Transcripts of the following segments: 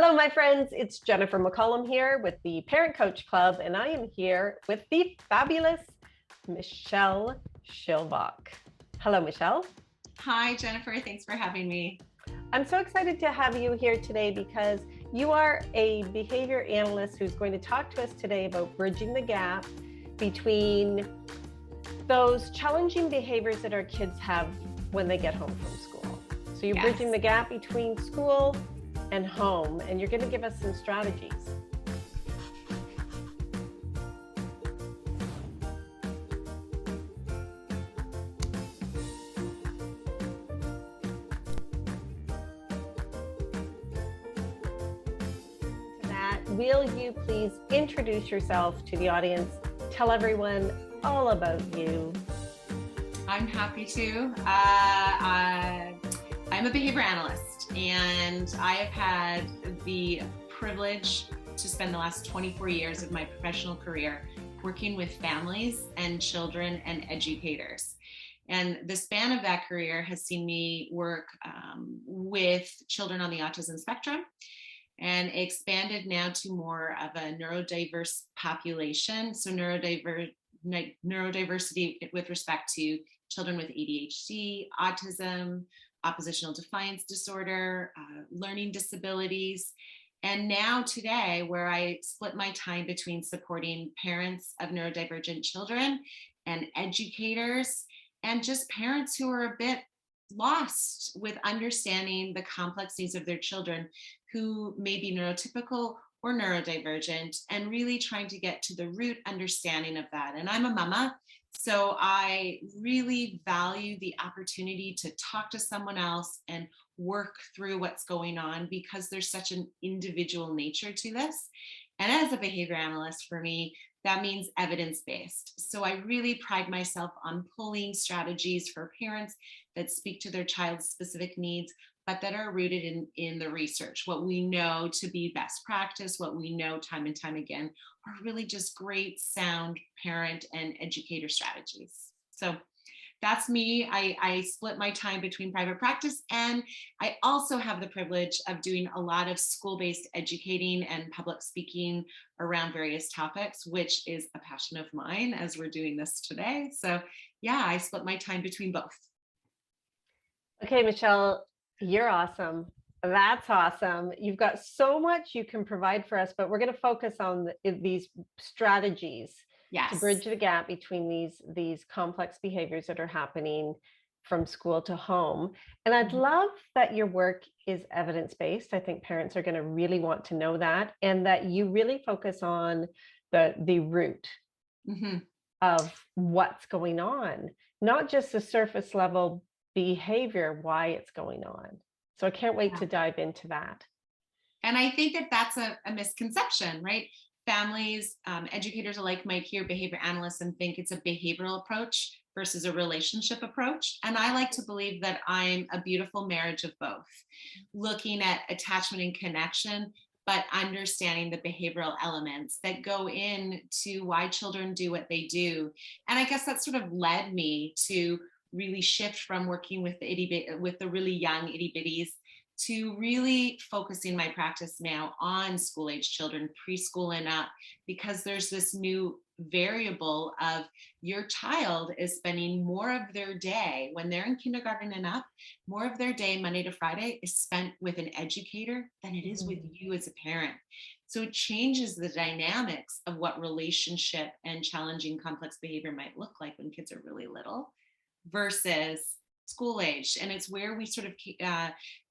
Hello, my friends. It's Jennifer McCollum here with the Parent Coach Club, and I am here with the fabulous Michele Shilvock. Hello, Michele. Hi, Jennifer. Thanks for having me. I'm so excited to have you here today because you are a behavior analyst who's going to talk to us today about bridging the gap between those challenging behaviors that our kids have when they get home from school. So you're bridging the gap between school and home, and you're going to give us some strategies. To that, will you please introduce yourself to the audience? Tell everyone all about you. I'm happy to. I'm a behavior analyst, and I have had the privilege to spend the last 24 years of my professional career working with families and children and educators. And the span of that career has seen me work with children on the autism spectrum, and expanded now to more of a neurodiverse population. So neurodiversity with respect to children with ADHD, autism, oppositional defiance disorder, learning disabilities. And now today, where I split my time between supporting parents of neurodivergent children and educators, and just parents who are a bit lost with understanding the complex needs of their children who may be neurotypical or neurodivergent, and really trying to get to the root understanding of that. And I'm a mama, so I really value the opportunity to talk to someone else and work through what's going on, because there's such an individual nature to this. And as a behavior analyst, for me, that means evidence-based. So I really pride myself on pulling strategies for parents that speak to their child's specific needs, but that are rooted in the research. What we know to be best practice, what we know time and time again, are really just great, sound parent and educator strategies. So that's me. I split my time between private practice, and I also have the privilege of doing a lot of school-based educating and public speaking around various topics, which is a passion of mine as we're doing this today. So yeah, I split my time between both. Okay, Michele, you're awesome. That's awesome. You've got so much you can provide for us, but we're going to focus on these strategies to bridge the gap between these complex behaviors that are happening from school to home. And I'd love that your work is evidence-based. I think parents are going to really want to know that, and that you really focus on the root of what's going on, not just the surface level behavior, why it's going on. So I can't wait to dive into that. And I think that that's a misconception, right? Families, educators alike might hear behavior analysts and think it's a behavioral approach versus a relationship approach. And I like to believe that I'm a beautiful marriage of both, looking at attachment and connection, but understanding the behavioral elements that go into why children do what they do. And I guess that sort of led me to really shift from working with the really young itty bitties to really focusing my practice now on school-age children, preschool and up, because there's this new variable of your child is spending more of their day when they're in kindergarten and up, more of their day, Monday to Friday, is spent with an educator than it is with you as a parent. So it changes the dynamics of what relationship and challenging complex behavior might look like when kids are really little versus school age. And it's where we sort of,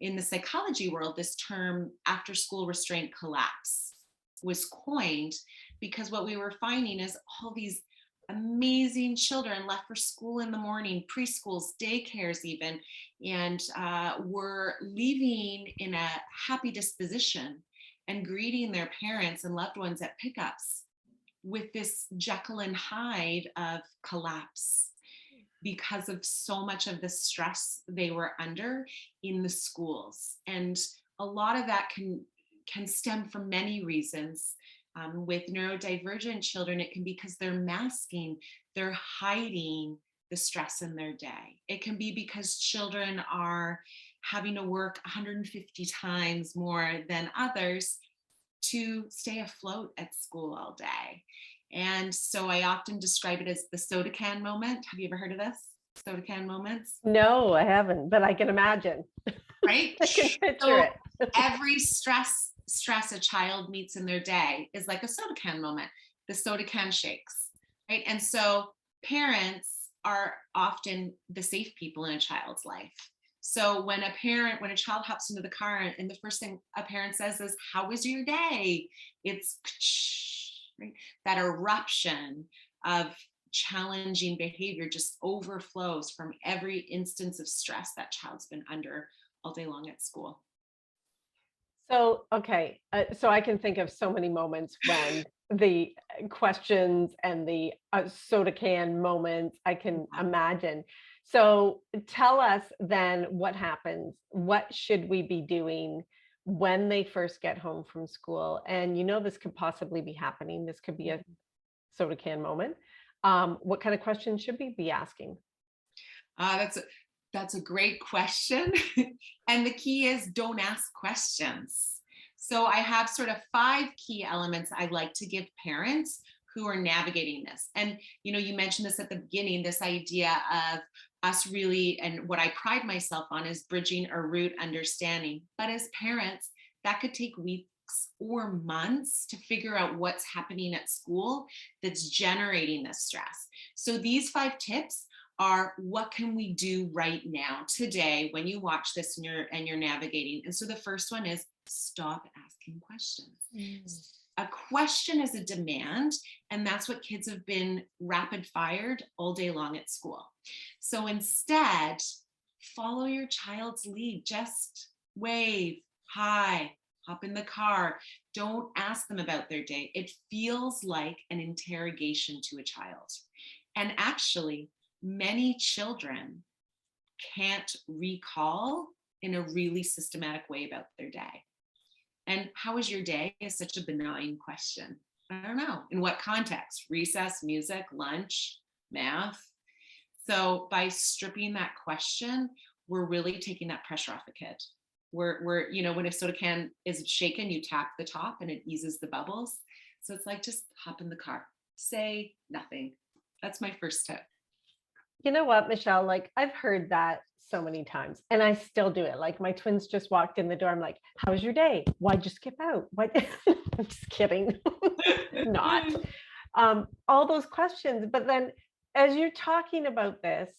in the psychology world, this term after school restraint collapse was coined, because what we were finding is all these amazing children left for school in the morning, preschools, daycares even, and were leaving in a happy disposition and greeting their parents and loved ones at pickups with this Jekyll and Hyde of collapse, because of so much of the stress they were under in the schools. And a lot of that can stem from many reasons. With neurodivergent children, it can be because they're masking, they're hiding the stress in their day. It can be because children are having to work 150 times more than others to stay afloat at school all day. And so I often describe it as the soda can moment. Have you ever heard of this? Soda can moments? No, I haven't, but I can imagine. Right? I can picture So it. every stress a child meets in their day is like a soda can moment. The soda can shakes, right? And so parents are often the safe people in a child's life. So when a child hops into the car and the first thing a parent says is, "How was your day?" It's right? That eruption of challenging behavior just overflows from every instance of stress that child's been under all day long at school. So, okay, so I can think of so many moments when the questions and the soda can moments I can imagine. So tell us then what happens. What should we be doing when they first get home from school? And this could possibly be happening. This could be a soda can moment. What kind of questions should we be asking? That's a great question. And the key is don't ask questions. So I have sort of 5 key elements I like to give parents who are navigating this. And you mentioned this at the beginning, this idea of us really, and what I pride myself on is bridging a root understanding. But as parents, that could take weeks or months to figure out what's happening at school that's generating this stress. So these 5 tips are, what can we do right now today when you watch this and you're navigating. And so the first one is stop asking questions. A question is a demand, and that's what kids have been rapid fired all day long at school. So instead, follow your child's lead. Just wave, hi, hop in the car. Don't ask them about their day. It feels like an interrogation to a child. And actually, many children can't recall in a really systematic way about their day. And how was your day is such a benign question. I don't know. In what context? Recess, music, lunch, math. So by stripping that question, we're really taking that pressure off the kid. We're when a soda can is shaken, you tap the top and it eases the bubbles. So it's like, just hop in the car, say nothing. That's my first tip. You know what, Michelle, like I've heard that so many times and I still do it. Like my twins just walked in the door. I'm like, how was your day? Why'd you skip out? Why? I'm just kidding. Not. All those questions. But then as you're talking about this,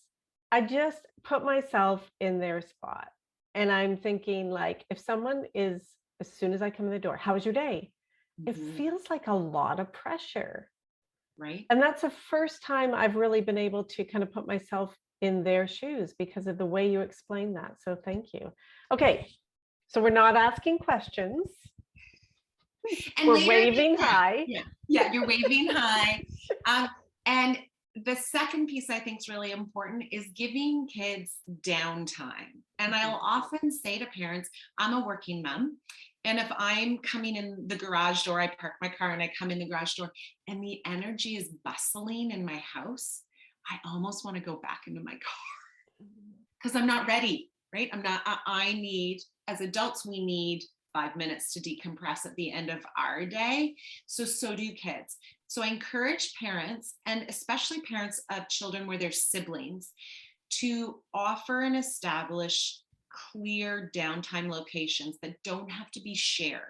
I just put myself in their spot. And I'm thinking, like, if someone is, as soon as I come in the door, how was your day? It feels like a lot of pressure. Right. And that's the first time I've really been able to kind of put myself in their shoes because of the way you explain that. So thank you. Okay. So we're not asking questions. And we're waving hi. Yeah, you're waving hi. And the second piece I think is really important is giving kids downtime. And I'll often say to parents, I'm a working mom. And if I'm coming in the garage door, I park my car and I come in the garage door and the energy is bustling in my house, I almost want to go back into my car because I'm not ready, right? I need, as adults, we need 5 minutes to decompress at the end of our day. So do kids. So I encourage parents, and especially parents of children where there's siblings, to offer and establish clear downtime locations that don't have to be shared,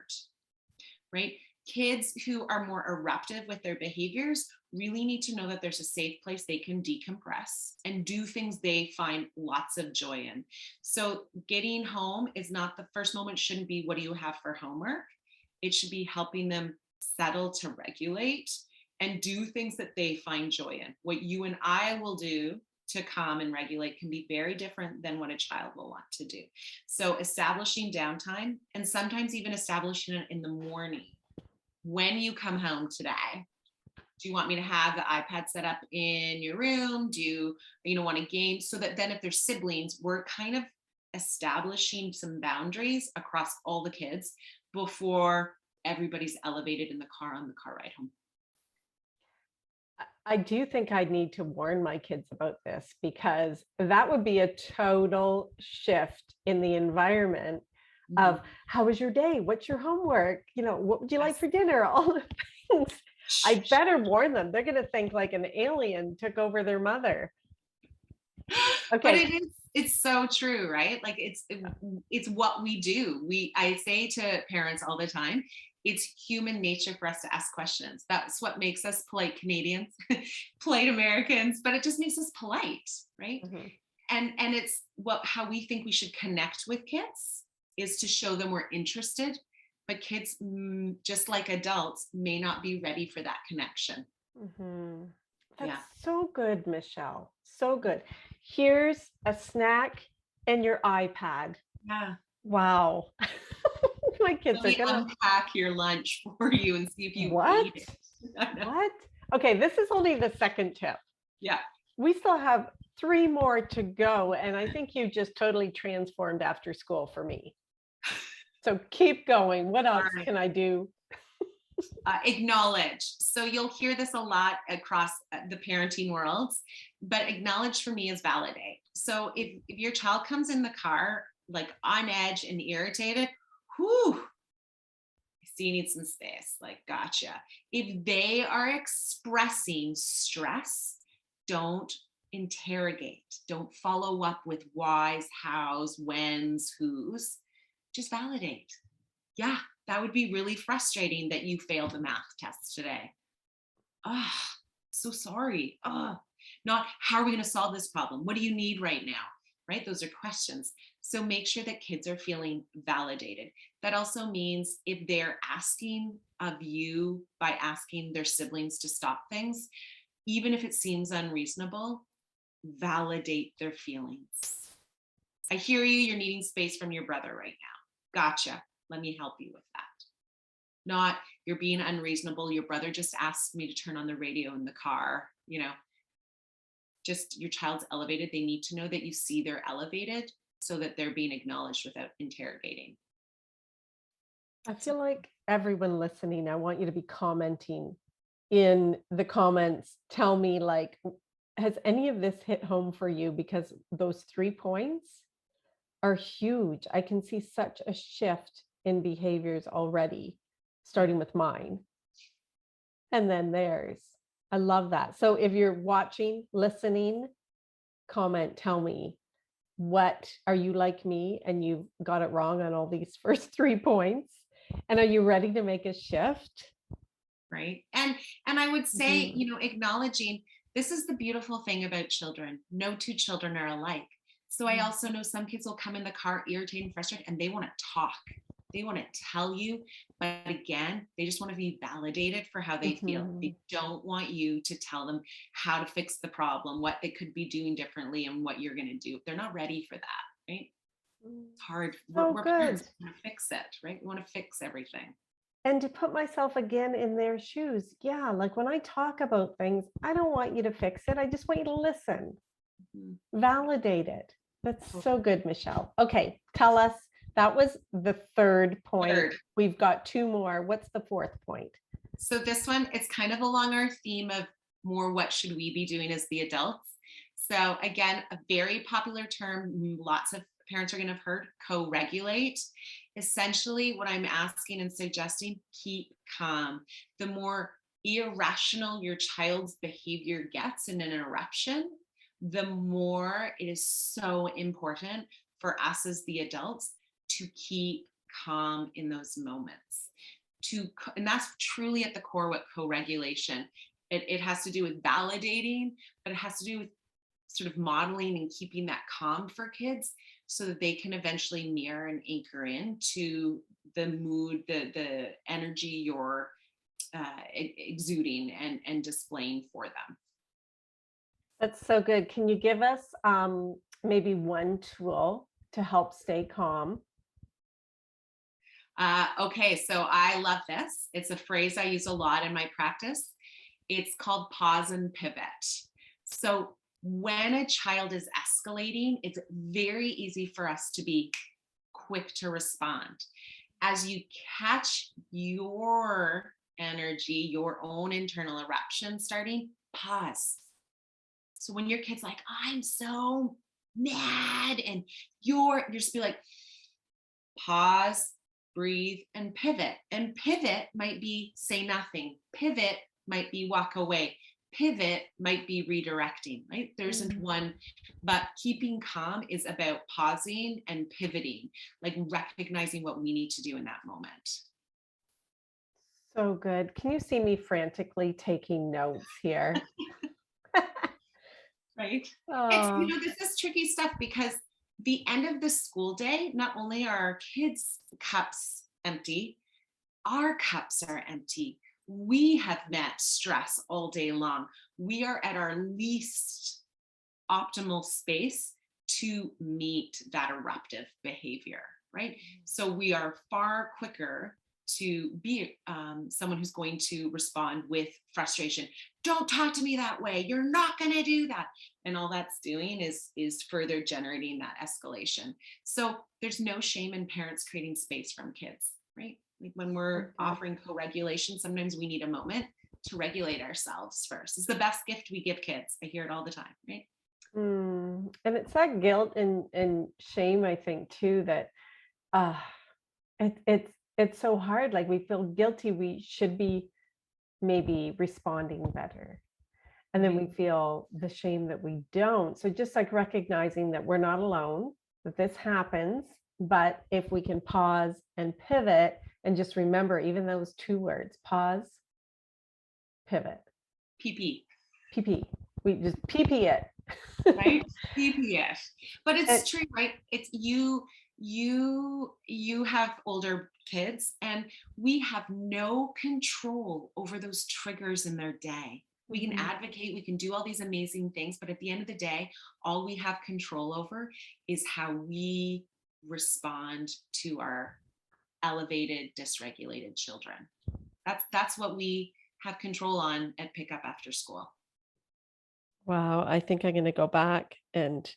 right? Kids who are more eruptive with their behaviors really need to know that there's a safe place they can decompress and do things they find lots of joy in. So getting home is not, the first moment shouldn't be, what do you have for homework? It should be helping them settle to regulate and do things that they find joy in. What you and I will do to calm and regulate can be very different than what a child will want to do. So establishing downtime, and sometimes even establishing it in the morning. When you come home today, do you want me to have the iPad set up in your room? Do you want a game? So that then if there's siblings, we're kind of establishing some boundaries across all the kids before everybody's elevated in the car on the car ride home. I do think I need to warn my kids about this, because that would be a total shift in the environment of how was your day? What's your homework? What would you like for dinner? All the things. I better warn them. They're going to think like an alien took over their mother. But Okay. it's so true, right? Like it's what we do. I say to parents all the time, it's human nature for us to ask questions. That's what makes us polite Canadians, polite Americans, but it just makes us polite, right? And it's how we think we should connect with kids is to show them we're interested, but kids, just like adults, may not be ready for that connection. That's so good, Michele. So good. Here's a snack and your iPad. Yeah. Wow. My kids are gonna unpack your lunch for you and see if you what? eat it. What? Okay, this is only the second tip. Yeah. We still have 3 more to go, and I think you just totally transformed after school for me. So keep going. What else can I do? Acknowledge. So you'll hear this a lot across the parenting worlds, but acknowledge for me is validate. So if your child comes in the car like on edge and irritated, I see you need some space. Like, gotcha. If they are expressing stress, don't interrogate. Don't follow up with whys, hows, whens, whos. Just validate. Yeah, that would be really frustrating that you failed the math test today. So sorry. Not how are we going to solve this problem? What do you need right now? Right? Those are questions. So make sure that kids are feeling validated. That also means if they're asking of you by asking their siblings to stop things, even if it seems unreasonable, validate their feelings. I hear you, you're needing space from your brother right now. Gotcha. Let me help you with that. Not you're being unreasonable. Your brother just asked me to turn on the radio in the car. Just your child's elevated. They need to know that you see they're elevated so that they're being acknowledged without interrogating. I feel like everyone listening, I want you to be commenting in the comments. Tell me, like, has any of this hit home for you? Because those 3 points are huge. I can see such a shift in behaviors already, starting with mine and then theirs. I love that. So if you're watching, listening, comment, tell me, what are you like me and you got it wrong on all these first 3 points? And are you ready to make a shift? Right. And I would say, acknowledging this is the beautiful thing about children. No 2 children are alike. So I also know some kids will come in the car irritated and frustrated and they want to talk. They want to tell you, but again, they just want to be validated for how they feel. They don't want you to tell them how to fix the problem, what they could be doing differently and what you're going to do. They're not ready for that, right? It's hard. We're parents want to fix it, right? We want to fix everything. And to put myself again in their shoes. Yeah, like when I talk about things, I don't want you to fix it. I just want you to listen. Validate it. That's so good, Michele. Okay, tell us. That was the 3rd point. We've got 2 more. What's the 4th point? So this one, it's kind of along our theme of more what should we be doing as the adults. So again, a very popular term, lots of parents are going to have heard, co-regulate. Essentially, what I'm asking and suggesting, keep calm. The more irrational your child's behavior gets in an interruption, the more it is so important for us as the adults to keep calm in those moments. And that's truly at the core what co-regulation. It has to do with validating, but it has to do with sort of modeling and keeping that calm for kids so that they can eventually mirror and anchor into the mood, the energy you're exuding and displaying for them. That's so good. Can you give us maybe one tool to help stay calm? Okay, so I love this. It's a phrase I use a lot in my practice. It's called pause and pivot. So when a child is escalating, it's very easy for us to be quick to respond. As you catch your energy, your own internal eruption starting, pause. So when your kid's like, I'm so mad, and you're just be like, pause, breathe, and pivot. And pivot might be say nothing. Pivot might be walk away. Pivot might be redirecting, right? There isn't one, but keeping calm is about pausing and pivoting, like recognizing what we need to do in that moment. So good. Can you see me frantically taking notes here? Right? Oh, This is tricky stuff because the end of the school day, not only are our kids' cups empty, our cups are empty. We have met stress all day long. We are at our least optimal space to meet that eruptive behavior, right? So we are far quicker to be someone who's going to respond with frustration. Don't talk to me that way. You're not going to do that. And all that's doing is further generating that escalation. So there's no shame in parents creating space from kids, right? Like when we're offering co-regulation, sometimes we need a moment to regulate ourselves first. It's the best gift we give kids. I hear it all the time, right? and it's that guilt and shame, I think, too, that it's so hard. Like we feel guilty. We should be maybe responding better. And then we feel the shame that we don't. So just like recognizing that we're not alone, that this happens, but if we can pause and pivot and just remember even those 2 words, pause, pivot. PP. PP. We just PP it. Right? PP it. But it's true, right? It's you have older kids and we have no control over those triggers in their day. We can advocate, we can do all these amazing things, but at the end of the day, all we have control over is how we respond to our elevated, dysregulated children. That's what we have control on at pickup after school. Wow, I think I'm going to go back and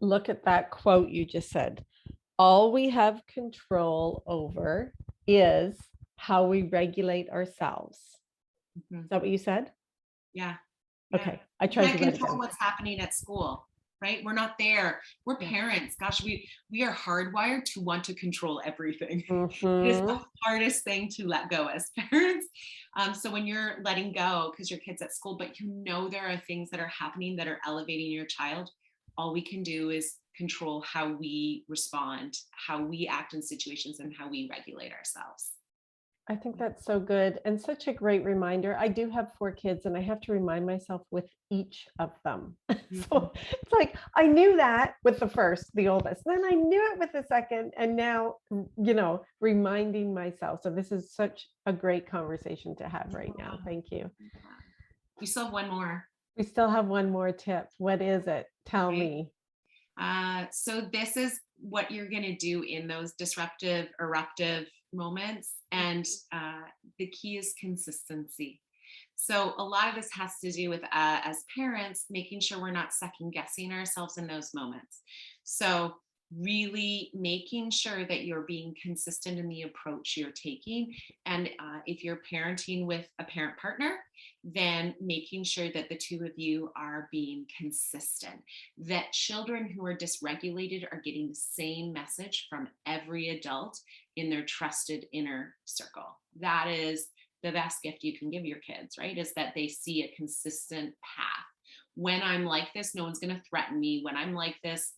look at that quote you just said. All we have control over is how we regulate ourselves. Is that what you said? Yeah. Okay. I tried to write it control down. what's happening at school, right? We're not there. We're parents. Gosh, we are hardwired to want to control everything. It is the hardest thing to let go as parents. So when you're letting go because your kid's at school, but there are things that are happening that are elevating your child, all we can do is control how we respond, how we act in situations, and how we regulate ourselves. I think that's so good and such a great reminder. I do have 4 kids and I have to remind myself with each of them. So it's like, I knew that with the first, the oldest, then I knew it with the second, and now, reminding myself. So this is such a great conversation to have right now. Thank you. We still have one more. We still have one more tip. What is it? Tell me. So this is what you're going to do in those disruptive, eruptive moments. And the key is consistency. So a lot of this has to do with, as parents, making sure we're not second guessing ourselves in those moments. So really making sure that you're being consistent in the approach you're taking. And if you're parenting with a parent partner, then making sure that the two of you are being consistent, that children who are dysregulated are getting the same message from every adult in their trusted inner circle. That is the best gift you can give your kids, right? Is that they see a consistent path. When I'm like this, no one's going to threaten me. When I'm like this,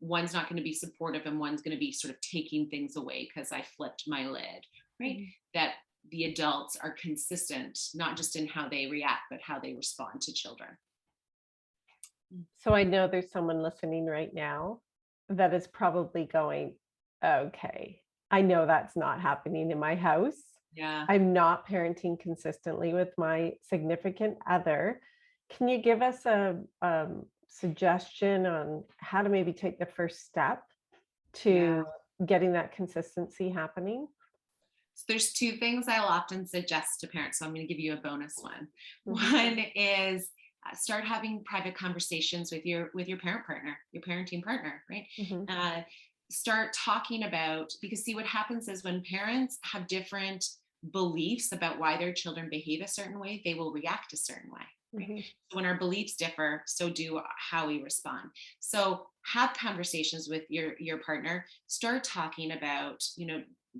one's not going to be supportive and one's going to be sort of taking things away because I flipped my lid, right? That the adults are consistent, not just in how they react, but how they respond to children. So I know there's someone listening right now that is probably going, okay, I know that's not happening in my house. Yeah. I'm not parenting consistently with my significant other. Can you give us a suggestion on how to maybe take the first step to getting that consistency happening? So there's 2 things I'll often suggest to parents. So I'm going to give you a bonus one. One is start having private conversations with your parent partner, your parenting partner, right? Start talking about, because see what happens is when parents have different beliefs about why their children behave a certain way, they will react a certain way. Right? When our beliefs differ, so do how we respond. So have conversations with your partner. Start talking about,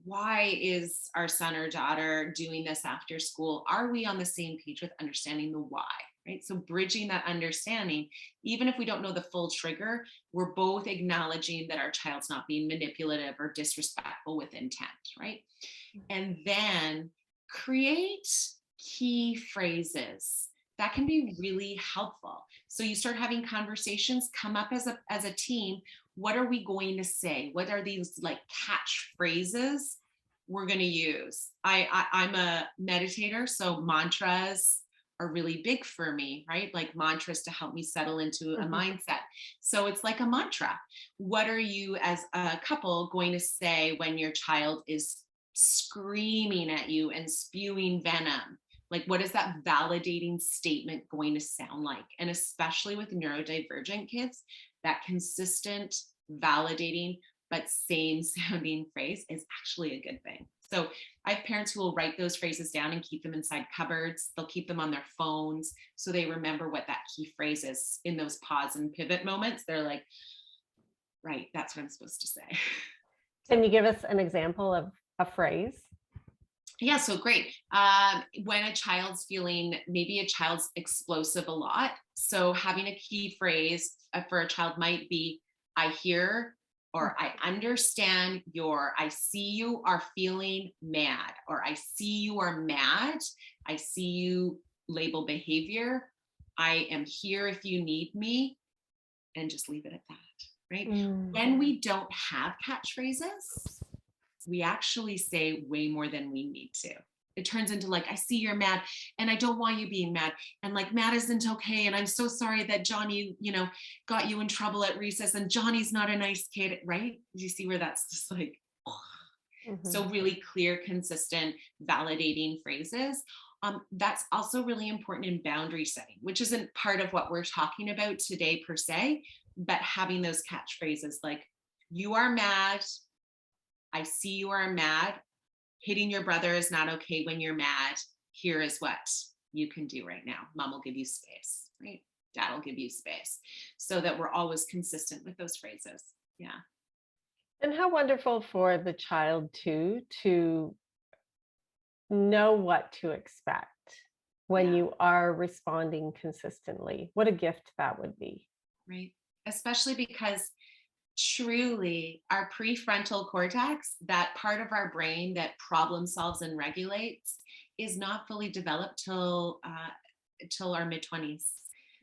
why is our son or daughter doing this after school? Are we on the same page with understanding the why? Right? So bridging that understanding, even if we don't know the full trigger, we're both acknowledging that our child's not being manipulative or disrespectful with intent, right? And then create key phrases that can be really helpful. So you start having conversations, come up as a team. What are we going to say? What are these like catchphrases we're going to use? I'm a meditator, so mantras are really big for me, right? Like mantras to help me settle into a mindset. So it's like a mantra. What are you as a couple going to say when your child is screaming at you and spewing venom? Like, what is that validating statement going to sound like? And especially with neurodivergent kids, that consistent, validating, but same sounding phrase is actually a good thing. So I have parents who will write those phrases down and keep them inside cupboards. They'll keep them on their phones so they remember what that key phrase is in those pause and pivot moments. They're like, right, that's what I'm supposed to say. Can you give us an example of a phrase? Yeah, so great. When a child's maybe a child's explosive a lot. So having a key phrase for a child might be, I hear, or I understand I see you are feeling mad, or I see you are mad. I see you label behavior. I am here if you need me, and just leave it at that, right? When we don't have catchphrases, we actually say way more than we need to. It turns into like, I see you're mad and I don't want you being mad. And like, mad isn't okay. And I'm so sorry that Johnny, got you in trouble at recess, and Johnny's not a nice kid, right? Do you see where that's just like, so really clear, consistent, validating phrases. That's also really important in boundary setting, which isn't part of what we're talking about today per se, but having those catchphrases like, you are mad. I see you are mad. Hitting your brother is not okay when you're mad. Here is what you can do right now. Mom will give you space, right? Dad will give you space, so that we're always consistent with those phrases. Yeah. And how wonderful for the child too, to know what to expect when you are responding consistently. What a gift that would be. Right. Especially because truly our prefrontal cortex, that part of our brain that problem solves and regulates, is not fully developed till our mid-20s.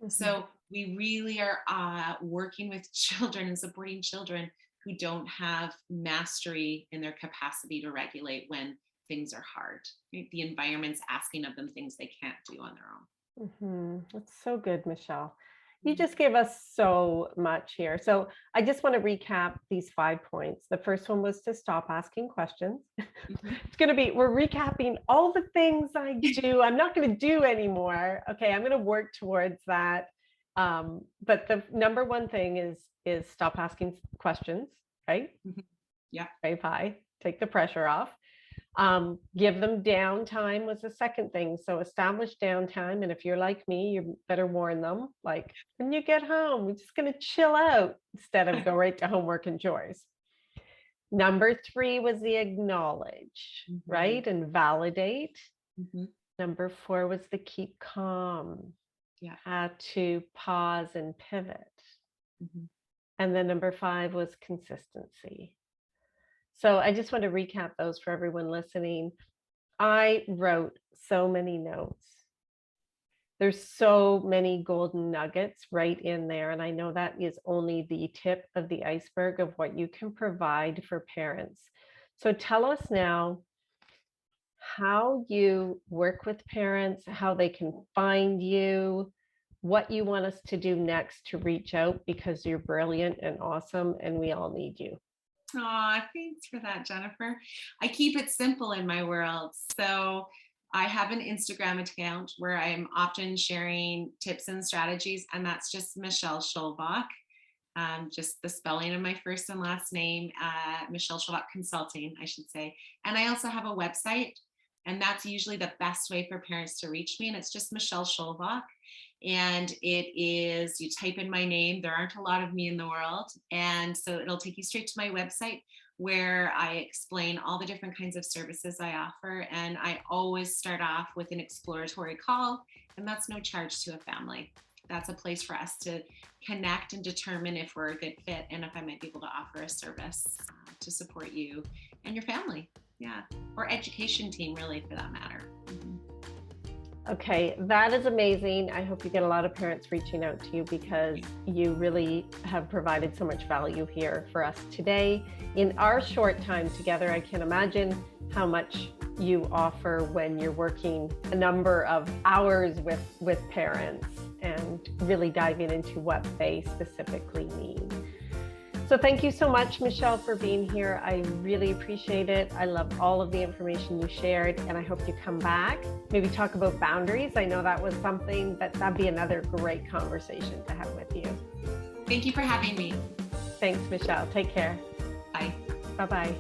So we really are working with children and supporting children who don't have mastery in their capacity to regulate when things are hard. Right? The environment's asking of them things they can't do on their own. That's so good, Michele. You just gave us so much here. So I just want to recap these 5 points. The first one was to stop asking questions. It's going to be, we're recapping all the things I do. I'm not going to do anymore. Okay, I'm going to work towards that. But the number one thing is stop asking questions, right? Yeah. Very high. Take the pressure off. Give them downtime was the second thing. So establish downtime. And if you're like me, you better warn them, like, when you get home, we're just going to chill out instead of go right to homework and chores. Number 3 was the acknowledge, right? And validate. Number 4 was the keep calm. To pause and pivot. And then number 5 was consistency. So I just want to recap those for everyone listening. I wrote so many notes. There's so many golden nuggets right in there. And I know that is only the tip of the iceberg of what you can provide for parents. So tell us now how you work with parents, how they can find you, what you want us to do next to reach out, because you're brilliant and awesome and we all need you. Oh, thanks for that, Jennifer. I keep it simple in my world. So I have an Instagram account where I'm often sharing tips and strategies, and that's just Michele Shilvock, just the spelling of my first and last name, Michele Shilvock Consulting, I should say. And I also have a website. And that's usually the best way for parents to reach me. And it's just Michele Shilvock. And it is, you type in my name, there aren't a lot of me in the world. And so it'll take you straight to my website, where I explain all the different kinds of services I offer. And I always start off with an exploratory call, and that's no charge to a family. That's a place for us to connect and determine if we're a good fit and if I might be able to offer a service to support you and your family. Yeah, or education team, really, for that matter. Okay, that is amazing. I hope you get a lot of parents reaching out to you, because you really have provided so much value here for us today. In our short time together, I can imagine how much you offer when you're working a number of hours with parents and really diving into what they specifically need. So thank you so much, Michele, for being here. I really appreciate it. I love all of the information you shared, and I hope you come back, maybe talk about boundaries. I know that was something, but that'd be another great conversation to have with you. Thank you for having me. Thanks, Michele. Take care. Bye. Bye-bye.